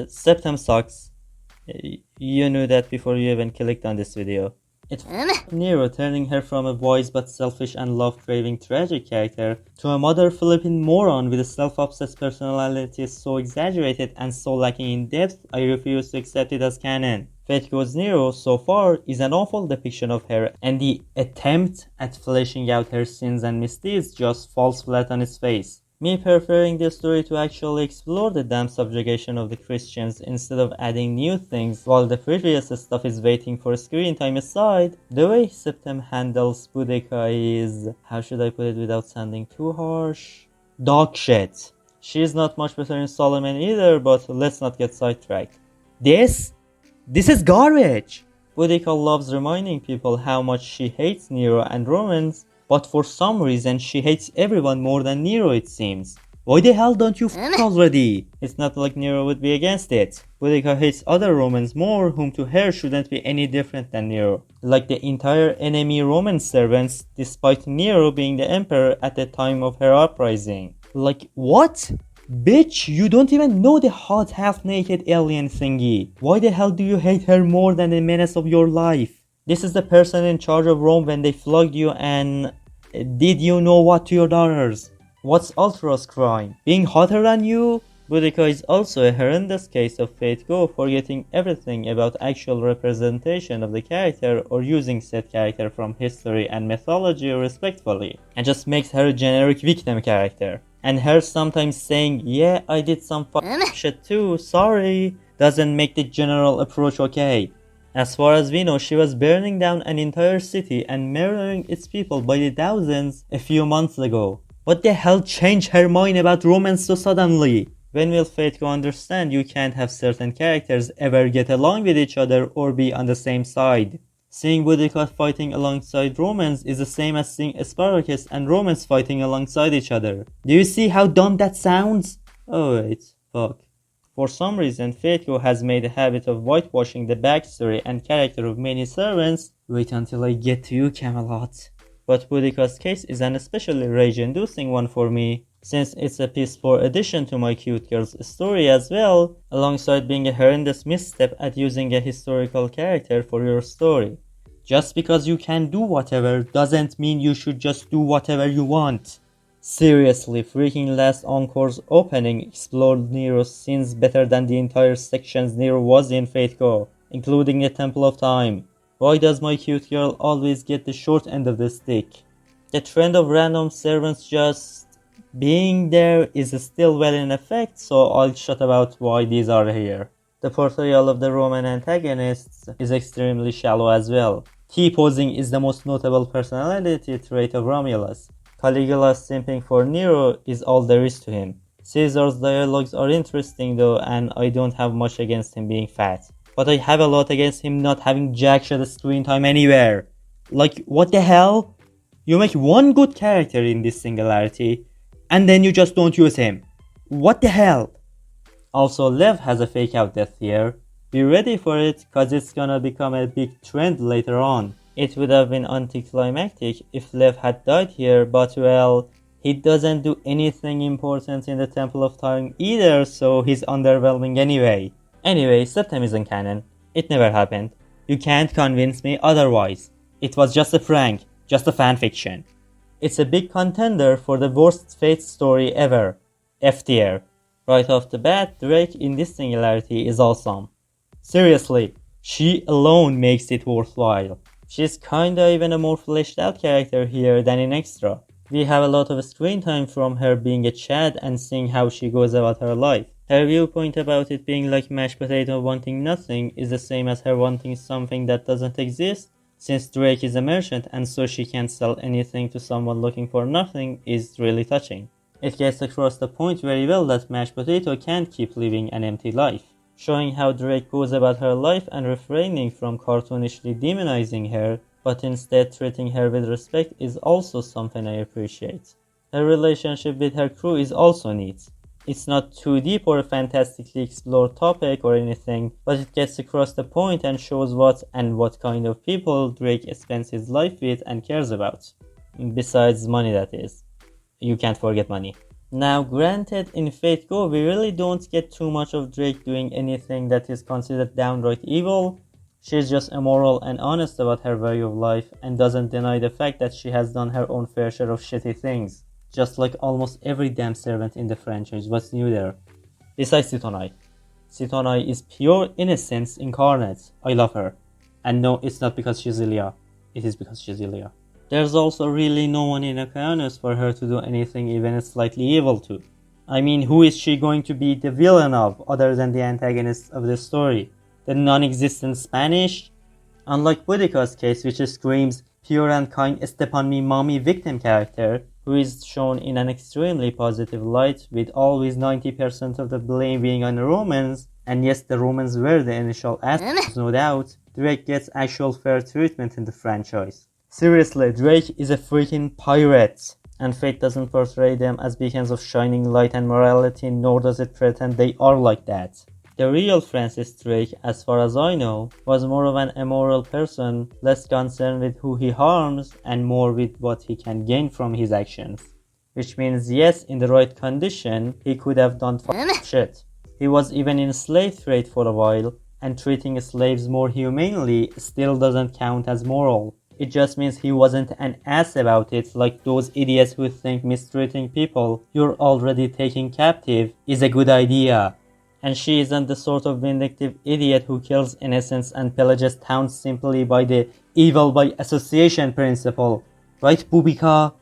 Septem sucks. You knew that before you even clicked on this video. It Nero turning her from a wise but selfish and love-craving tragic character to a mother-flipping moron with a self-obsessed personality so exaggerated and so lacking in depth, I refuse to accept it as canon. Fate Goes Nero so far is an awful depiction of her, and the attempt at fleshing out her sins and misdeeds just falls flat on its face. Me preferring the story to actually explore the damn subjugation of the Christians instead of adding new things while the previous stuff is waiting for screen time aside, the way Septem handles Boudica is, how should I put it without sounding too harsh? Dog shit. She's not much better in Solomon either, but let's not get sidetracked. This is garbage! Boudica loves reminding people how much she hates Nero and Romans, but for some reason she hates everyone more than Nero, it seems. Why the hell don't you f*** already? It's not like Nero would be against it. Boudica hates other Romans more, whom to her shouldn't be any different than Nero. Like the entire enemy Roman servants, despite Nero being the emperor at the time of her uprising. Like, what? Bitch, you don't even know the hot half-naked alien thingy. Why the hell do you hate her more than the menace of your life? This is the person in charge of Rome when they flogged you and... Did you know what to your daughters? What's Ultra's crime? Being hotter than you? Boudica is also a horrendous case of Fate Go forgetting everything about actual representation of the character or using said character from history and mythology respectfully, and just makes her a generic victim character. And her sometimes saying, yeah, I did some shit too, sorry, doesn't make the general approach okay. As far as we know, she was burning down an entire city and murdering its people by the thousands a few months ago. What the hell changed her mind about Romans so suddenly? When will Fate Go understand you can't have certain characters ever get along with each other or be on the same side? Seeing Boudica fighting alongside Romans is the same as seeing Spartacus and Romans fighting alongside each other. Do you see how dumb that sounds? Oh wait, fuck. For some reason, Fate Go has made a habit of whitewashing the backstory and character of many servants. Wait until I get to you, Camelot. But Boudica's case is an especially rage-inducing one for me, since it's a piece for addition to my cute girl's story as well, alongside being a horrendous misstep at using a historical character for your story. Just because you can do whatever doesn't mean you should just do whatever you want. Seriously, freaking Last Encore's opening explored Nero's sins better than the entire sections Nero was in Fate Go, including the Temple of Time. Why does my cute girl always get the short end of the stick? The trend of random servants just being there is still well in effect, so I'll shut about why these are here. The portrayal of the Roman antagonists is extremely shallow as well. T-posing is the most notable personality trait of Romulus. Caligula's simping for Nero is all there is to him. Caesar's dialogues are interesting though, and I don't have much against him being fat. But I have a lot against him not having jack shit screen time anywhere. Like, what the hell? You make one good character in this singularity, and then you just don't use him. What the hell? Also, Lev has a fake out death here. Be ready for it, cause it's gonna become a big trend later on. It would have been anticlimactic if Lev had died here, but well, he doesn't do anything important in the Temple of Time either, so he's underwhelming anyway. Anyway, Septem isn't canon. It never happened. You can't convince me otherwise. It was just a prank, just a fanfiction. It's a big contender for the worst Fate story ever. F tier. Right off the bat, Drake in this singularity is awesome. Seriously, she alone makes it worthwhile. She's kinda even a more fleshed out character here than in Extra. We have a lot of screen time from her being a Chad and seeing how she goes about her life. Her viewpoint about it being like mashed potato wanting nothing is the same as her wanting something that doesn't exist, since Drake is a merchant and so she can't sell anything to someone looking for nothing is really touching. It gets across the point very well that mashed potato can't keep living an empty life. Showing how Drake goes about her life and refraining from cartoonishly demonizing her, but instead treating her with respect is also something I appreciate. Her relationship with her crew is also neat. It's not too deep or a fantastically explored topic or anything, but it gets across the point and shows what kind of people Drake spends his life with and cares about. Besides money, that is. You can't forget money. Now granted, in FGO we really don't get too much of Drake doing anything that is considered downright evil. She's just immoral and honest about her way of life and doesn't deny the fact that she has done her own fair share of shitty things. Just like almost every damn servant in the franchise. What's new there? Besides Citonai. Citonai is pure innocence incarnate. I love her. And no, it's not because she's Ilya. It is because she's Ilya. There's also really no one in Okeanos for her to do anything even slightly evil to. I mean, who is she going to be the villain of other than the antagonist of the story? The non-existent Spanish? Unlike Boudica's case, which screams pure and kind step on me mommy victim character, who is shown in an extremely positive light with always 90% of the blame being on the Romans, and yes, the Romans were the initial assholes, no doubt, Drake gets actual fair treatment in the franchise. Seriously, Drake is a freaking pirate, and fate doesn't portray them as beacons of shining light and morality, nor does it pretend they are like that. The real Francis Drake, as far as I know, was more of an immoral person, less concerned with who he harms and more with what he can gain from his actions. Which means yes, in the right condition, he could have done shit. He was even in slave trade for a while, and treating slaves more humanely still doesn't count as moral. It just means he wasn't an ass about it like those idiots who think mistreating people you're already taking captive is a good idea. And she isn't the sort of vindictive idiot who kills innocents and pillages towns simply by the evil by association principle. Right, Boudica?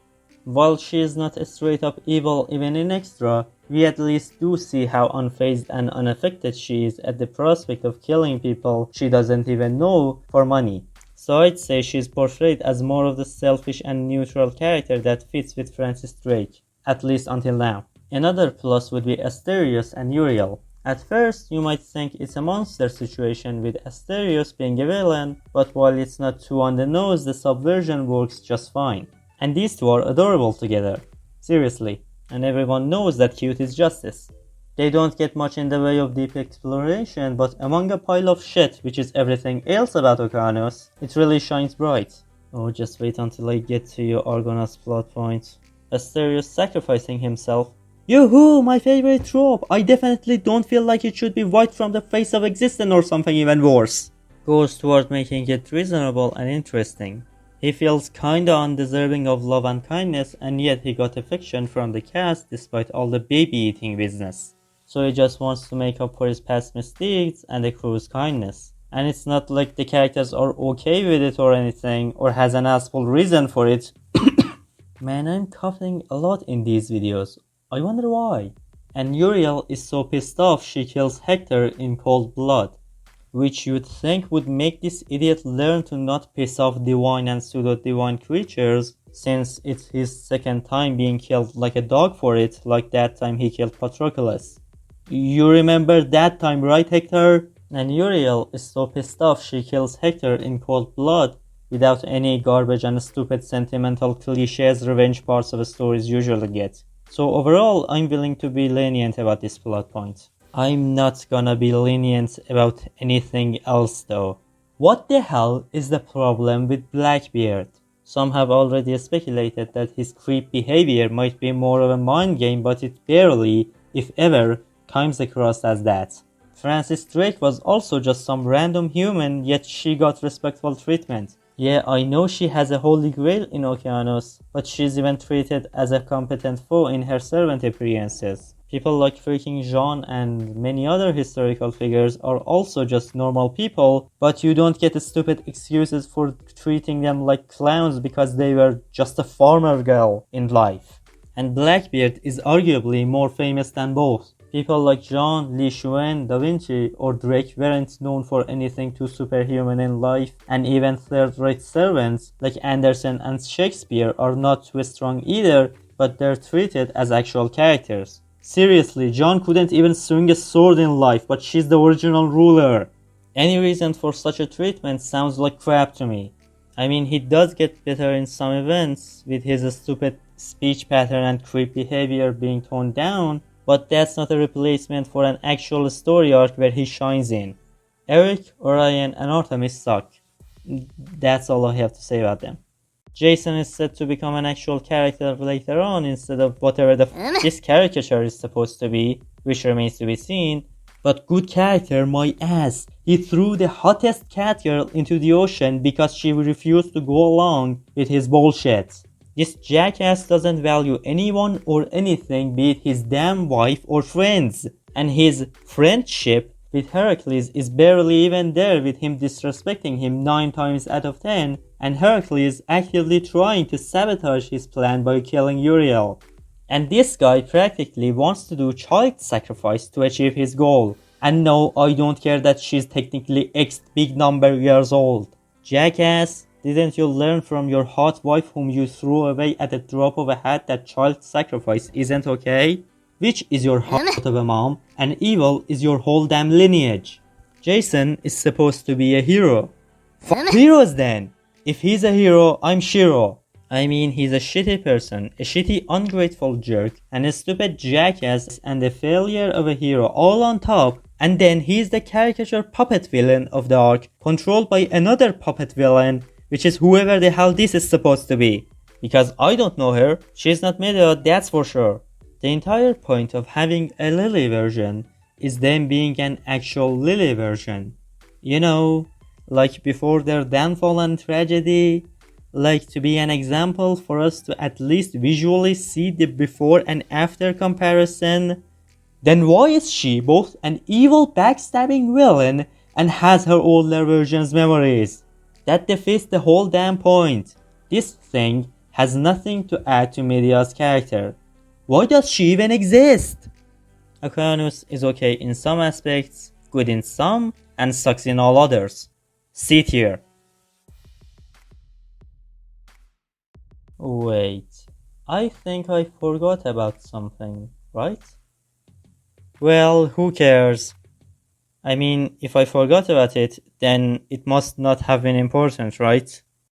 While she is not straight up evil even in extra, we at least do see how unfazed and unaffected she is at the prospect of killing people she doesn't even know for money. So I'd say she's portrayed as more of the selfish and neutral character that fits with Francis Drake, at least until now. Another plus would be Asterios and Uriel. At first, you might think it's a monster situation with Asterios being a villain, but while it's not too on the nose, the subversion works just fine. And these two are adorable together. Seriously. And everyone knows that cute is justice. They don't get much in the way of deep exploration, but among a pile of shit, which is everything else about Okeanos, it really shines bright. Oh, just wait until I get to your Argonaut's plot point. Asterios sacrificing himself. Yoo-hoo, my favorite trope! I definitely don't feel like it should be wiped from the face of existence or something even worse. Goes toward making it reasonable and interesting. He feels kinda undeserving of love and kindness, and yet he got affection from the cast despite all the baby-eating business. So he just wants to make up for his past misdeeds and the crew's kindness. And it's not like the characters are okay with it or anything, or has an asshole reason for it. Man, I'm coughing a lot in these videos. I wonder why. And Uriel is so pissed off she kills Hector in cold blood, which you'd think would make this idiot learn to not piss off divine and pseudo-divine creatures, since it's his second time being killed like a dog for it, like that time he killed Patroclus. You remember that time, right, Hector? And Uriel is so pissed off she kills Hector in cold blood, without any garbage and stupid sentimental cliches revenge parts of stories usually get. So overall, I'm willing to be lenient about this plot point. I'm not gonna be lenient about anything else though. What the hell is the problem with Blackbeard? Some have already speculated that his creep behavior might be more of a mind game, but it barely, if ever, comes across as that. Francis Drake was also just some random human, yet she got respectful treatment. Yeah, I know she has a holy grail in Okeanos, but she's even treated as a competent foe in her servant appearances. People like freaking Jean and many other historical figures are also just normal people, but you don't get stupid excuses for treating them like clowns because they were just a farmer girl in life. And Blackbeard is arguably more famous than both. People like Jean, Li Xuan, Da Vinci, or Drake weren't known for anything too superhuman in life, and even third-rate servants like Andersen and Shakespeare are not too strong either, but they're treated as actual characters. Seriously, John couldn't even swing a sword in life, but she's the original ruler. Any reason for such a treatment sounds like crap to me. I mean, he does get better in some events, with his stupid speech pattern and creep behavior being toned down, but that's not a replacement for an actual story arc where he shines in. Eric, Orion, and Artemis suck. That's all I have to say about them. Jason is set to become an actual character later on instead of whatever the this caricature is supposed to be, which remains to be seen. But good character, my ass. He threw the hottest cat girl into the ocean because she refused to go along with his bullshit. This jackass doesn't value anyone or anything, be it his damn wife or friends. And his friendship with Heracles is barely even there, with him disrespecting him 9 times out of 10, and Heracles actively trying to sabotage his plan by killing Uriel. And this guy practically wants to do child sacrifice to achieve his goal. And no, I don't care that she's technically X big number years old. Jackass, didn't you learn from your hot wife whom you threw away at the drop of a hat that child sacrifice isn't okay? Which is your hot of a mom, and evil is your whole damn lineage. Jason is supposed to be a hero. Fuck heroes then! If he's a hero, I'm Shiro. I mean, he's a shitty person, a shitty ungrateful jerk, and a stupid jackass, and a failure of a hero all on top, and then he's the caricature puppet villain of the arc, controlled by another puppet villain, which is whoever the hell this is supposed to be. Because I don't know her, she's not Media, that's for sure. The entire point of having a Lily version is them being an actual Lily version. You know, like before their downfall and tragedy, like to be an example for us to at least visually see the before and after comparison. Then why is she both an evil backstabbing villain and has her older version's memories? That defeats the whole damn point. This thing has nothing to add to Media's character. Why does she even exist? Okeanos is okay in some aspects, good in some, and sucks in all others. C tier. Wait, I think I forgot about something, right? Well, who cares? I mean, if I forgot about it, then it must not have been important, right?